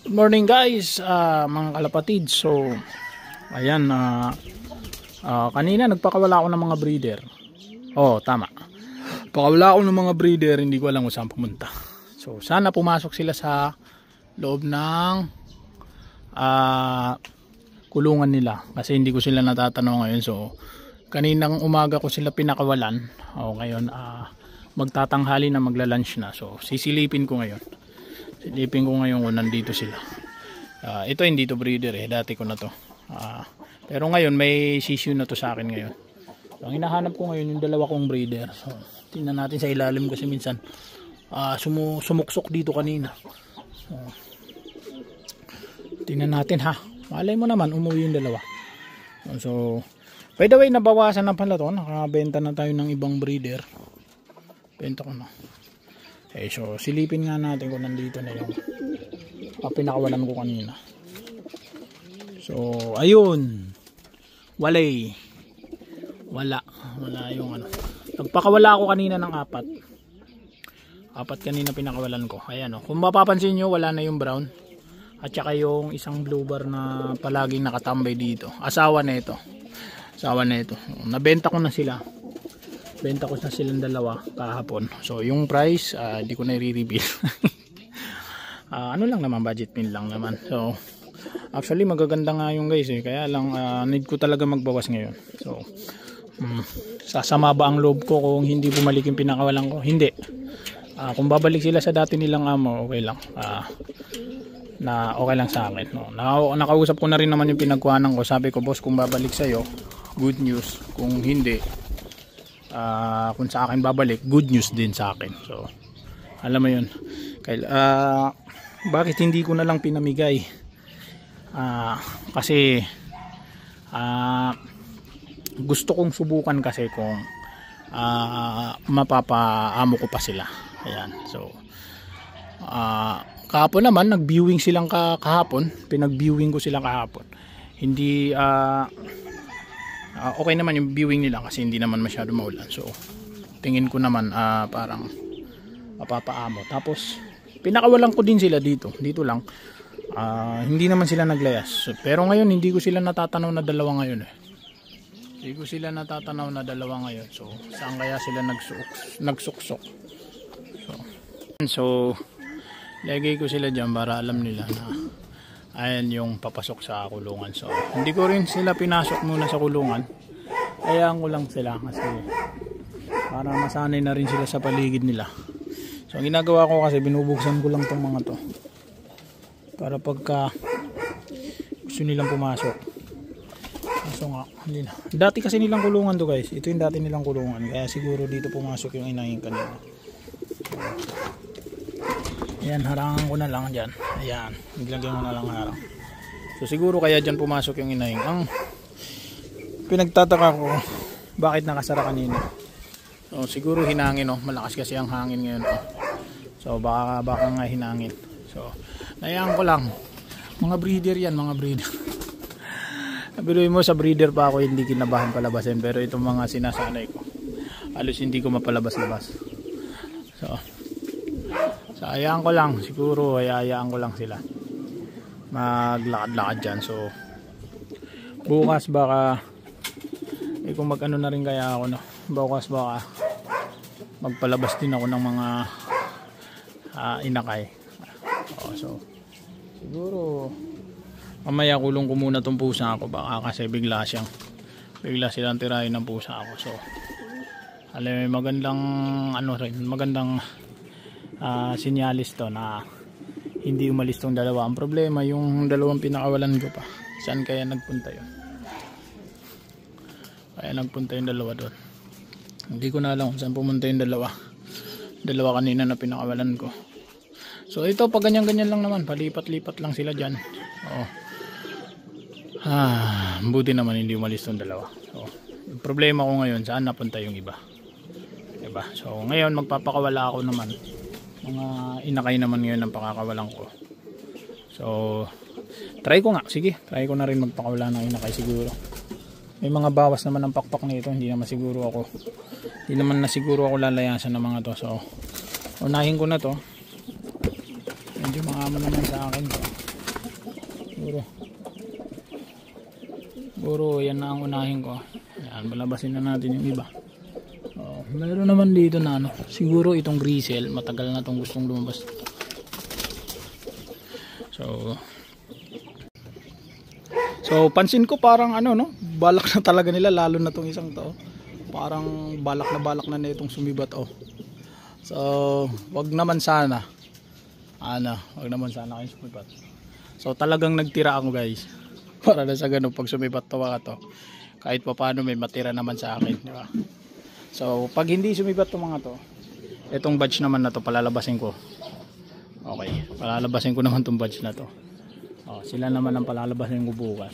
Good morning guys, mga kalapatid. So ayan, kanina nagpakawala ako ng mga breeder. Oh tama, pakawala ako ng mga breeder, hindi ko alam kung saan pumunta. So sana pumasok sila sa loob ng kulungan nila, kasi hindi ko sila natatanaw ngayon. So kaninang umaga ko sila pinakawalan. Ngayon magtatanghali na, magla-lunch na. So sisilipin ko ngayon. Silipin ko ngayon kung nandito sila. Ito hindi to breeder dati ko na to. Pero ngayon may sisyo na to sa akin ngayon. So, ang hinahanap ko ngayon yung dalawa kong breeder. So tingnan natin sa ilalim kasi minsan sumuksok dito kanina. So, tingnan natin ha. Malay mo naman umuwi yung dalawa. So by the way, nabawasan na pala to. Nakabenta na tayo ng ibang breeder. Benta ko na. Okay, so silipin nga natin kung nandito na yung pinakawalan ko kanina. So ayun, wala yung nagpakawala ako kanina ng apat kanina pinakawalan ko. Ayan kung mapapansin nyo, wala na yung brown at saka yung isang blue bar na palaging nakatambay dito. Asawa na ito. Nabenta ko na sila. Benta ko na silang dalawa kahapon. So yung price hindi ko na i-reveal. Ano lang naman, budget pin lang naman. So actually magaganda nga yung guys kaya lang need ko talaga magbawas ngayon. So sasama ba ang loob ko kung hindi bumalik yung pinakawalan ko? Hindi. Kung babalik sila sa dati nilang amo, okay lang. Okay lang sa akin. Nakausap ko na rin naman yung pinagkuhanan ko. Sabi ko, boss, kung babalik sa'yo, good news. Kung hindi, kung sa akin babalik, good news din sa akin. So alam mo yun. Bakit hindi ko na lang pinamigay? Kasi gusto kong subukan kasi kung mapapaamo ko pa sila. Ayan. So kahapon naman nag-viewing silang kahapon. Pinag-viewing ko silang kahapon. Hindi okay naman yung viewing nila kasi hindi naman masyado maulan. So tingin ko naman parang mapapaamo. Tapos pinakawalan ko din sila dito lang. Hindi naman sila naglayas. So, pero ngayon hindi ko sila natatanaw na dalawa ngayon So saan kaya sila nagsuksok? So lagay ko sila dyan para alam nila na ayan yung papasok sa kulungan. So hindi ko rin sila pinasok muna sa kulungan. Hayaan ko lang sila kasi para masanay na rin sila sa paligid nila. So ang ginagawa ko kasi binubuksan ko lang tong mga to para pagka gusto nilang pumasok. So nga, hindi na. Dati kasi nilang kulungan to guys. Ito yung dati nilang kulungan. Kaya siguro dito pumasok yung inangin kanina. Ayan, harangan ko na lang dyan. Ayan, naglagay mo na lang harang. So siguro kaya dyan pumasok yung inahing. Ang pinagtataka ko, bakit nakasara kanina? So siguro hinangin malakas kasi ang hangin ngayon So baka nga hinangin. So nayaan ko lang. Mga breeder yan, mga breeder. Nabiruin mo, sa breeder pa ako hindi kinabahan palabasin. Pero itong mga sinasanay ko, halos hindi ko mapalabas-labas. So hayaan ko lang, siguro hayaan ko lang sila maglakad-lakad dyan. So bukas baka kung mag-ano na rin kaya ako bukas baka magpalabas din ako ng mga inakay. So siguro mamaya kulong ko muna tong pusa ako, baka kasi bigla silang tirahin ng pusa ako. So alam mo, magandang sinyalis to na hindi umalis tong dalawa. Ang problema yung dalawang pinakawalan ko pa, saan kaya nagpunta yun? Kaya nagpunta yung dalawa doon, hindi ko na alam kung saan pumunta yung dalawa kanina na pinakawalan ko. So ito pag ganyan lang naman, palipat-lipat lang sila dyan. Buti naman hindi umalis tong dalawa. So yung problema ko ngayon, saan napunta yung iba, diba? So ngayon magpapakawala ako naman. Mga inakay naman ngayon ang pakakawalan ko. So try ko na rin magpakawala ng inakay siguro. May mga bawas naman ang pakpak nito, hindi naman na siguro ako lalayasan ng mga to. So unahin ko na to. Medyo maamo naman sa akin to. Siguro yan na ang unahin ko. Ayan, balabasin na natin yung iba. Meron naman dito na ano, siguro itong grisel, matagal na itong gustong lumabas. So pansin ko parang ano no, balak na talaga nila, lalo na itong isang to. Parang balak na itong sumibat oh. So wag naman sana. Wag naman sana kayo sumibat. So talagang nagtira ako guys. Para na sa ganun pag sumibat to mga to. Kahit pa paano may matira naman sa akin, di ba? So pag hindi sumibat to mga to, itong batch naman na to palalabasin ko. Okay, palalabasin ko naman tong batch na to. Sila naman ang palalabasin ko bukas.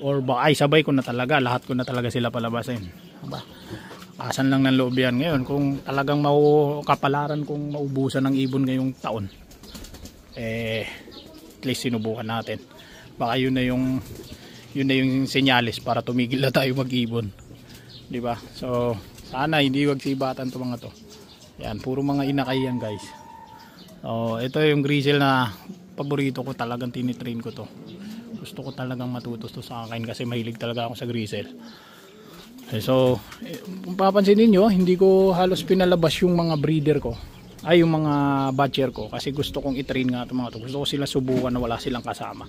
Or baka sabay ko na talaga, lahat ko na talaga sila palabasin. Aba, asan lang ng loob yan ngayon. Kung talagang kapalaran kung maubusan ng ibon ngayong taon, at least sinubukan natin. Baka yun na yung senyales para tumigil na tayo mag-ibon. Diba? So sana hindi wag sibatan to mga to. Yan, puro mga inakay yan guys. So ito yung grisel na paborito ko, talagang tinitrain ko to. Gusto ko talagang matutos to sa akin kasi mahilig talaga ako sa grisel. So kung papansin niyo, hindi ko halos pinalabas yung mga breeder ko, ay yung mga batcher ko, kasi gusto kong i-train nga itong mga to. Gusto ko sila subukan na wala silang kasama.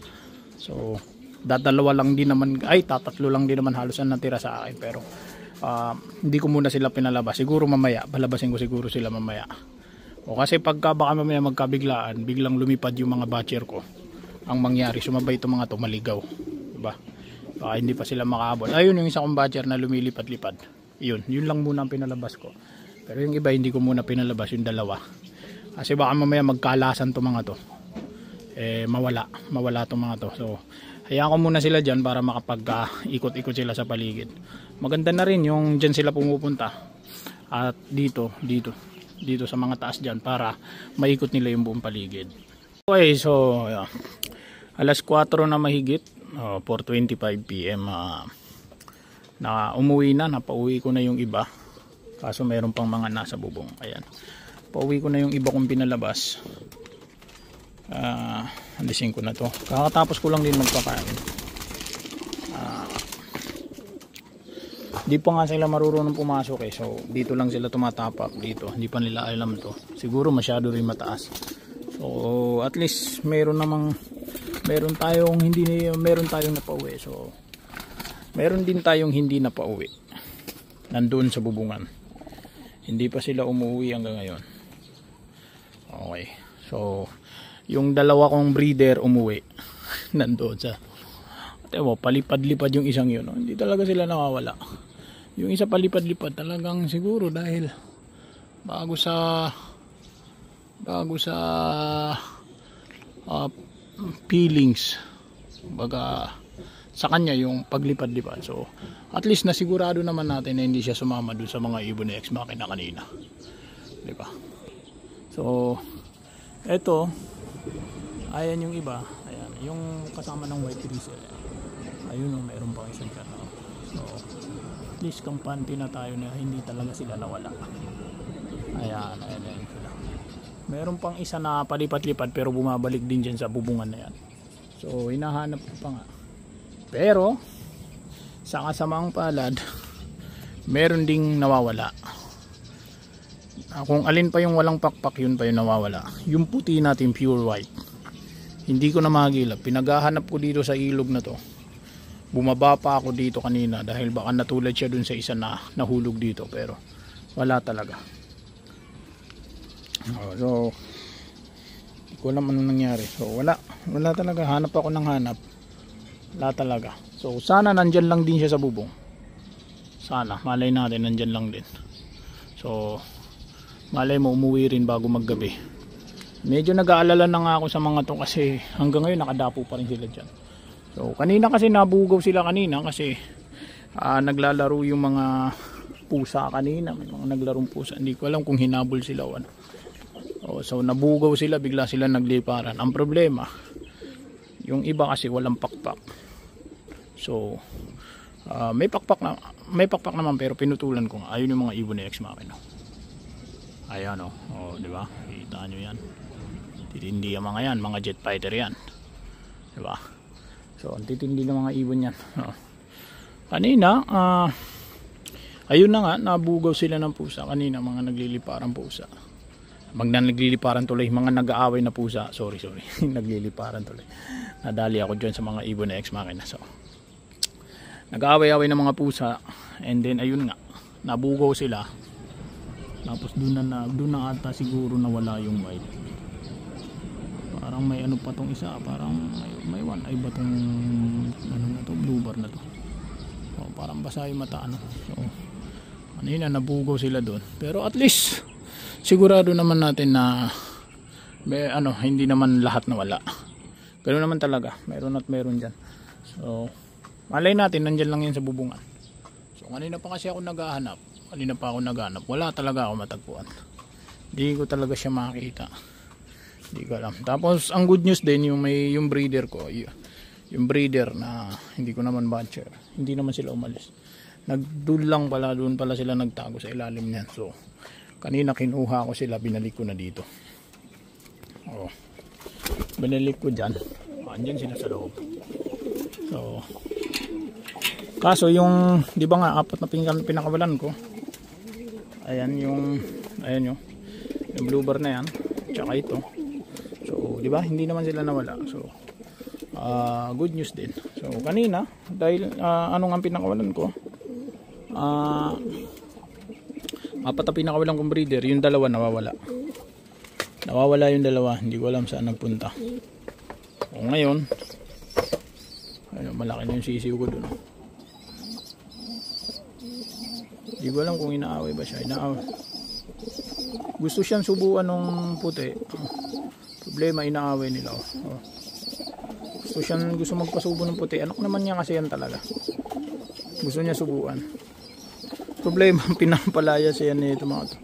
So tatlo lang din naman halos ang natira sa akin, pero hindi ko muna sila pinalabas. Siguro mamaya, palabasin ko siguro sila mamaya. Kasi pagka baka mamaya magkabiglaan, biglang lumipad yung mga batcher ko, ang mangyari, sumabay itong mga to, maligaw. Diba? Baka hindi pa sila makaabot. Ayun yung isa kong batcher na lumilipad-lipad. Yun lang muna ang pinalabas ko. Pero yung iba hindi ko muna pinalabas, yung dalawa. Kasi baka mamaya magkalasan itong mga to. Mawala itong mga to. So hayaan ko muna sila dyan para makapag-ikot-ikot sila sa paligid. Maganda na rin yung dyan sila pumupunta. At dito sa mga taas dyan para maikot nila yung buong paligid. Okay, so alas 4 na mahigit, 4:25 PM, na umuwi na, napauwi ko na yung iba. Kaso meron pang mga nasa bubong. Ayan, pauwi ko na yung iba kong pinalabas. Alisin ko na to, kakatapos ko lang din magpakain. Di pa nga sila marunong pumasok so dito lang sila tumatapak dito, hindi pa nila alam to. Siguro masyado rin mataas. So at least meron tayong napauwi. So meron din tayong hindi napauwi nandoon sa bubungan. Hindi pa sila umuwi hanggang ngayon. Okay, so yung dalawa kong breeder umuwi nandoon sa palipad-lipad yung isang yun. Hindi talaga sila nawawala. Yung isa palipad-lipad talagang siguro dahil bago sa feelings, baga sa kanya yung paglipad-lipad. So at least nasigurado naman natin na hindi siya sumama dun sa mga ibon ni Ex Machina kanina, diba? So eto, ayan yung iba, ayan yung kasama ng white grisel. Ayun, mayroon pa isang dyan. So at least kampante na tayo na hindi talaga sila nawala. Ayan sila. Meron pang isa na palipat-lipat pero bumabalik din dyan sa bubungan na yan. So hinahanap ko pa nga. Pero sa kasamaang palad, meron ding nawawala. Kung alin pa yung walang pakpak, yun pa yung nawawala. Yung puti natin pure white, hindi ko na magilap. Pinaghahanap ko dito sa ilog na to. Bumaba pa ako dito kanina dahil baka natulad siya dun sa isa na nahulog dito, pero wala talaga. So hindi ko alam anong nangyari. So wala talaga, hanap ako ng hanap, wala talaga. So sana nandyan lang din siya sa bubong. Sana, malay natin nandyan lang din. So malay mo umuwi rin bago maggabi. Medyo nag-aalala na nga ako sa mga to kasi hanggang ngayon nakadapo pa rin sila dyan. So kanina kasi nabugaw sila kanina kasi naglalaro yung mga pusa kanina. May mga naglarong pusa, hindi ko alam kung hinabol sila o ano. So nabugaw sila, bigla sila nagliparan. Ang problema, yung iba kasi walang pakpak. So may pakpak naman pero pinutulan ko nga. Ayun yung mga ibon ni Ex Machina. Ayan di ba? Kita nyo yan. Hindi yung mga yan, mga jet fighter yan. Di ba? So ang titindi ng mga ibon yan. Kanina ayun na nga, nabugaw sila ng pusa kanina, mga nagliliparang pusa. Nagliliparan tuloy, mga nag-aaway na pusa. Sorry. Nagliliparan tuloy. Nadali ako dyan sa mga ibon na ex machina. So nag-aaway-aaway ng mga pusa, and then ayun nga, nabugaw sila. Tapos doon na ata siguro nawala yung white. Parang may ano pa tong isa, parang may one eye ba tong ano na to, blue bar na to. So, parang basa yung mata, ano. So kanina nabugaw sila doon, pero at least sigurado naman natin na may, ano, hindi naman lahat nawala. Ganoon naman talaga, meron at meron dyan. So malay natin nandyan lang yan sa bubungan. So kanina pa kasi ako naghahanap, wala talaga ako matagpuan. Hindi ko talaga siya makikita, hindi ko alam. Tapos ang good news din, yung breeder ko, yung breeder na hindi ko naman butcher, hindi naman sila umalis, doon pala sila nagtago sa ilalim niyan. So kanina kinuha ko sila, binalik ko na dito. Binalik ko dyan, andyan sila sa loob. So kaso yung, di ba nga, 4 na pinakawalan ko, ayan yung blue bar na yan, tsaka ito. So di ba, hindi naman sila nawala. So good news din. So kanina, dahil ano nga pinakawalan ko, 4 na pinakawalan kong breeder, yung dalawa nawawala yung dalawa, hindi ko alam saan nagpunta. So ngayon, ayun, malaki na yung sisiw ko dun. Hindi ko alam kung inaaway ba siya. Gusto siyang subuan ng puti. Problema, inaaway nila. Gusto magpasubo ng puti. Anak naman niya kasi yan talaga. Gusto niya subuan. Problema, pinapalaya siya nito mga to.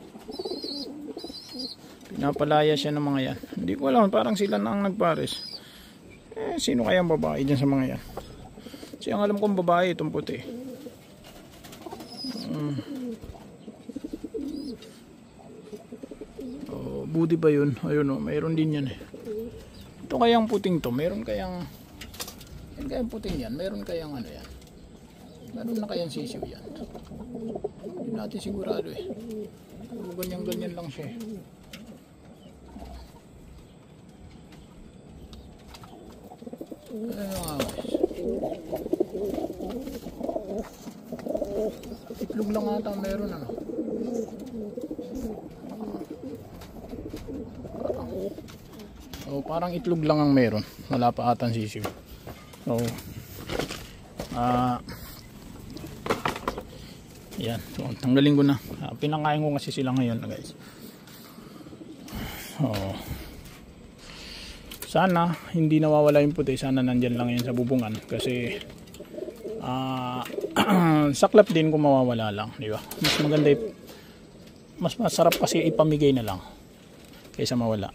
Pinapalaya siya ng mga yan. Hindi ko alam, parang sila na ang nagpares. Sino kaya ang babae dyan sa mga yan? Kasi ang alam kong babae itong puti. Budi ba yun? Ayun o, mayroon din yan eh. Ito kayang puting to, meron kayang puting yan, meron kayang ano yan, meron na kayang sisiw yan. Hindi natin sigurado eh. Ganyan lang siya eh. Ano nga guys, itlog lang ata meron, ano. So parang itlog lang ang meron, wala pa atang sisiw. So yan, so tanggalin ko na. Pinakain ko kasi sila ngayon guys. So sana hindi nawawala yung puti, sana nandyan lang yan sa bubungan, kasi saklap din kung mawawala lang, di ba? Mas maganda, mas masarap kasi ipamigay na lang kaysa mawala.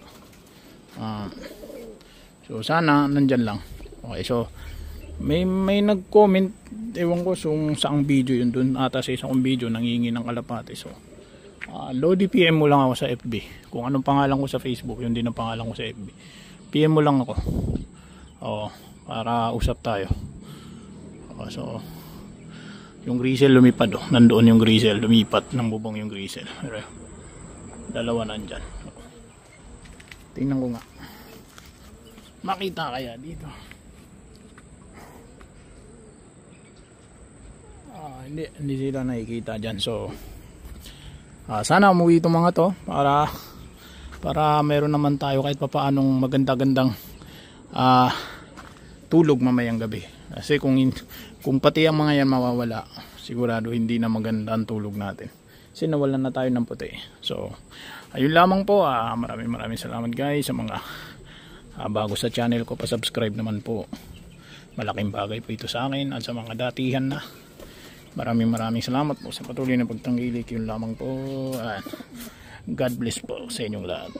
So sana nandyan lang. Okay, so may nag-comment, ewan ko saang video yun, dun ata sa isang video nangingi ng kalapate. So Lodi, PM mo lang ako sa FB. Kung anong pangalan ko sa Facebook, yun din ang pangalan ko sa FB. PM mo lang ako, para usap tayo. So yung grisel lumipad, nandoon yung grisel, lumipat ng bubong yung grisel. Dalawa nandyan. Tingnan ko nga, makita kaya dito. Hindi sila nakikita dyan. So sana umuwi itong mga to, para meron naman tayo kahit papaanong maganda-gandang tulog mamayang gabi. Kasi kung pati ang mga yan mawawala, sigurado hindi na maganda ang tulog natin, kasi nawalan na tayo ng puti. So ayun lamang po. Maraming salamat guys sa mga bago sa channel ko. Pa-subscribe naman po, malaking bagay po ito sa akin. At sa mga datihan na, maraming salamat po sa patuloy na pagtanggilik. Yun lamang po. God bless po sa inyong lahat.